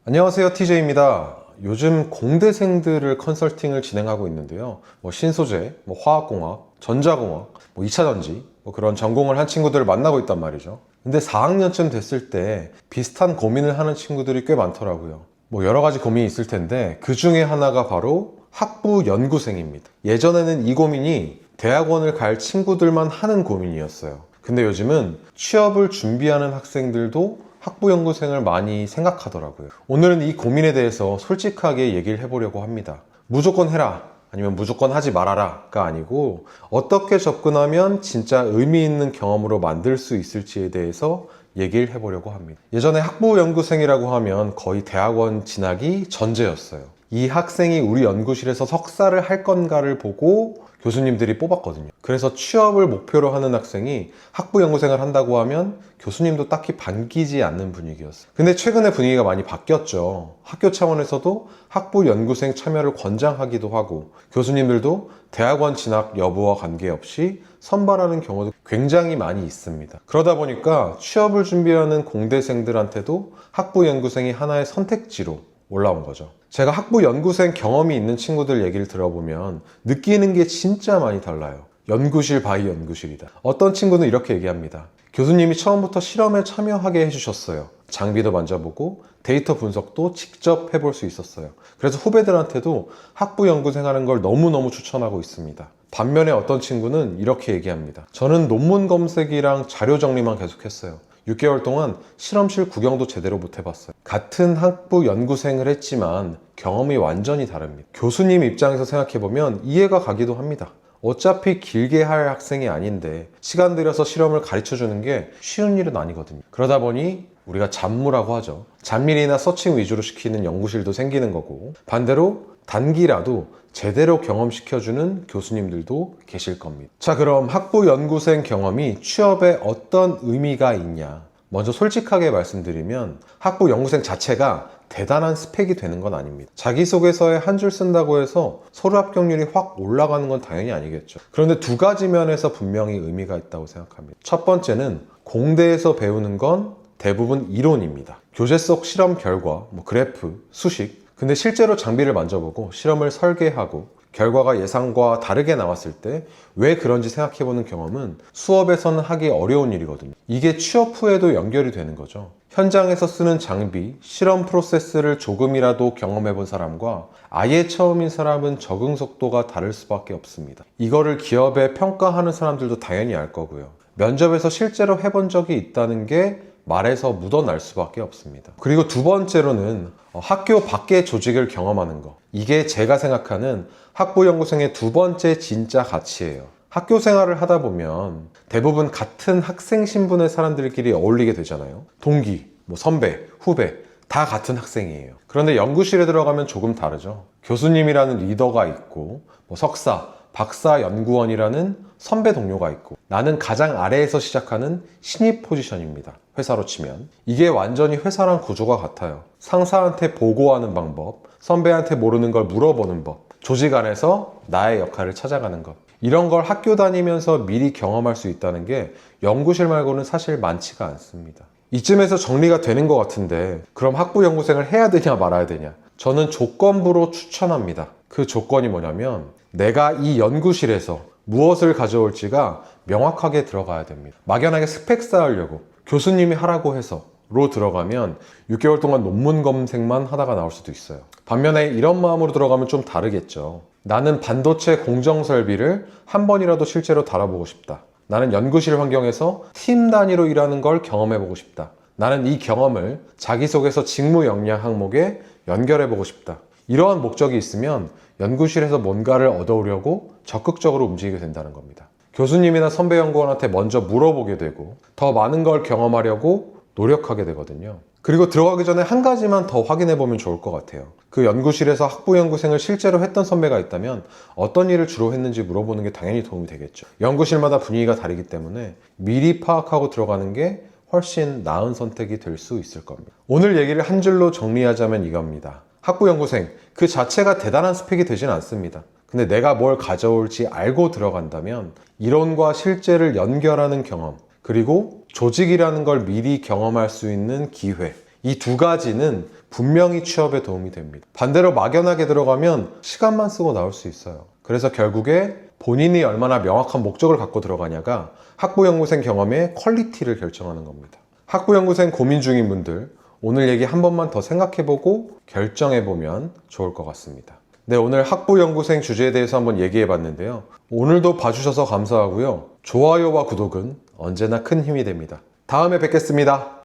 안녕하세요, TJ입니다. 요즘 공대생들을 컨설팅을 진행하고 있는데요. 신소재, 화학공학, 전자공학, 2차전지 그런 전공을 한 친구들을 만나고 있단 말이죠. 근데 4학년쯤 됐을 때 비슷한 고민을 하는 친구들이 꽤 많더라고요. 여러 가지 고민이 있을 텐데 그 중에 하나가 바로 학부 연구생입니다. 예전에는 이 고민이 대학원을 갈 친구들만 하는 고민이었어요. 근데 요즘은 취업을 준비하는 학생들도 학부연구생을 많이 생각하더라고요. 오늘은 이 고민에 대해서 솔직하게 얘기를 해보려고 합니다. 무조건 해라, 아니면 무조건 하지 말아라가 아니고 어떻게 접근하면 진짜 의미 있는 경험으로 만들 수 있을지에 대해서 얘기를 해보려고 합니다. 예전에 학부연구생이라고 하면 거의 대학원 진학이 전제였어요. 이 학생이 우리 연구실에서 석사를 할 건가를 보고 교수님들이 뽑았거든요. 그래서 취업을 목표로 하는 학생이 학부연구생을 한다고 하면 교수님도 딱히 반기지 않는 분위기였어요. 근데 최근에 분위기가 많이 바뀌었죠. 학교 차원에서도 학부연구생 참여를 권장하기도 하고 교수님들도 대학원 진학 여부와 관계없이 선발하는 경우도 굉장히 많이 있습니다. 그러다 보니까 취업을 준비하는 공대생들한테도 학부연구생이 하나의 선택지로 올라온 거죠. 제가 학부 연구생 경험이 있는 친구들 얘기를 들어보면 느끼는 게 진짜 많이 달라요. 연구실 바이 연구실이다. 어떤 친구는 이렇게 얘기합니다. 교수님이 처음부터 실험에 참여하게 해주셨어요. 장비도 만져보고 데이터 분석도 직접 해볼 수 있었어요. 그래서 후배들한테도 학부 연구생 하는 걸 너무너무 추천하고 있습니다. 반면에 어떤 친구는 이렇게 얘기합니다. 저는 논문 검색이랑 자료 정리만 계속했어요. 6개월 동안 실험실 구경도 제대로 못 해봤어요. 같은 학부 연구생을 했지만 경험이 완전히 다릅니다. 교수님 입장에서 생각해보면 이해가 가기도 합니다. 어차피 길게 할 학생이 아닌데 시간 들여서 실험을 가르쳐주는 게 쉬운 일은 아니거든요. 그러다 보니 우리가 잡무라고 하죠. 잡일이나 서칭 위주로 시키는 연구실도 생기는 거고, 반대로 단기라도 제대로 경험시켜주는 교수님들도 계실 겁니다. 자, 그럼 학부 연구생 경험이 취업에 어떤 의미가 있냐? 먼저 솔직하게 말씀드리면 학부 연구생 자체가 대단한 스펙이 되는 건 아닙니다. 자기소개서에 한 줄 쓴다고 해서 서류 합격률이 확 올라가는 건 당연히 아니겠죠. 그런데 두 가지 면에서 분명히 의미가 있다고 생각합니다. 첫 번째는 공대에서 배우는 건 대부분 이론입니다. 교재 속 실험 결과, 그래프, 수식, 근데 실제로 장비를 만져보고 실험을 설계하고 결과가 예상과 다르게 나왔을 때 왜 그런지 생각해보는 경험은 수업에서는 하기 어려운 일이거든요. 이게 취업 후에도 연결이 되는 거죠. 현장에서 쓰는 장비, 실험 프로세스를 조금이라도 경험해본 사람과 아예 처음인 사람은 적응 속도가 다를 수밖에 없습니다. 이거를 기업에 평가하는 사람들도 당연히 알 거고요. 면접에서 실제로 해본 적이 있다는 게 말에서 묻어날 수밖에 없습니다. 그리고 두 번째로는 학교 밖의 조직을 경험하는 거. 이게 제가 생각하는 학부연구생의 두 번째 진짜 가치예요. 학교 생활을 하다 보면 대부분 같은 학생 신분의 사람들끼리 어울리게 되잖아요. 동기, 선배, 후배 다 같은 학생이에요. 그런데 연구실에 들어가면 조금 다르죠. 교수님이라는 리더가 있고 석사, 박사 연구원이라는 선배 동료가 있고 나는 가장 아래에서 시작하는 신입 포지션입니다. 회사로 치면 이게 완전히 회사랑 구조가 같아요. 상사한테 보고하는 방법, 선배한테 모르는 걸 물어보는 법, 조직 안에서 나의 역할을 찾아가는 것, 이런 걸 학교 다니면서 미리 경험할 수 있다는 게 연구실 말고는 사실 많지가 않습니다. 이쯤에서 정리가 되는 것 같은데 그럼 학부 연구생을 해야 되냐 말아야 되냐? 저는 조건부로 추천합니다. 그 조건이 뭐냐면 내가 이 연구실에서 무엇을 가져올지가 명확하게 들어가야 됩니다. 막연하게 스펙 쌓으려고 교수님이 하라고 해서 로 들어가면 6개월 동안 논문 검색만 하다가 나올 수도 있어요. 반면에 이런 마음으로 들어가면 좀 다르겠죠. 나는 반도체 공정 설비를 한 번이라도 실제로 달아보고 싶다. 나는 연구실 환경에서 팀 단위로 일하는 걸 경험해보고 싶다. 나는 이 경험을 자기소개서 직무 역량 항목에 연결해보고 싶다. 이러한 목적이 있으면 연구실에서 뭔가를 얻어오려고 적극적으로 움직이게 된다는 겁니다. 교수님이나 선배 연구원한테 먼저 물어보게 되고 더 많은 걸 경험하려고 노력하게 되거든요. 그리고 들어가기 전에 한 가지만 더 확인해 보면 좋을 것 같아요. 그 연구실에서 학부 연구생을 실제로 했던 선배가 있다면 어떤 일을 주로 했는지 물어보는 게 당연히 도움이 되겠죠. 연구실마다 분위기가 다르기 때문에 미리 파악하고 들어가는 게 훨씬 나은 선택이 될 수 있을 겁니다. 오늘 얘기를 한 줄로 정리하자면 이겁니다. 학부 연구생 그 자체가 대단한 스펙이 되진 않습니다. 근데 내가 뭘 가져올지 알고 들어간다면 이론과 실제를 연결하는 경험, 그리고 조직이라는 걸 미리 경험할 수 있는 기회, 이 두 가지는 분명히 취업에 도움이 됩니다. 반대로 막연하게 들어가면 시간만 쓰고 나올 수 있어요. 그래서 결국에 본인이 얼마나 명확한 목적을 갖고 들어가냐가 학부연구생 경험의 퀄리티를 결정하는 겁니다. 학부연구생 고민 중인 분들, 오늘 얘기 한 번만 더 생각해보고 결정해보면 좋을 것 같습니다. 네, 오늘 학부연구생 주제에 대해서 한번 얘기해봤는데요. 오늘도 봐주셔서 감사하고요. 좋아요와 구독은 언제나 큰 힘이 됩니다. 다음에 뵙겠습니다.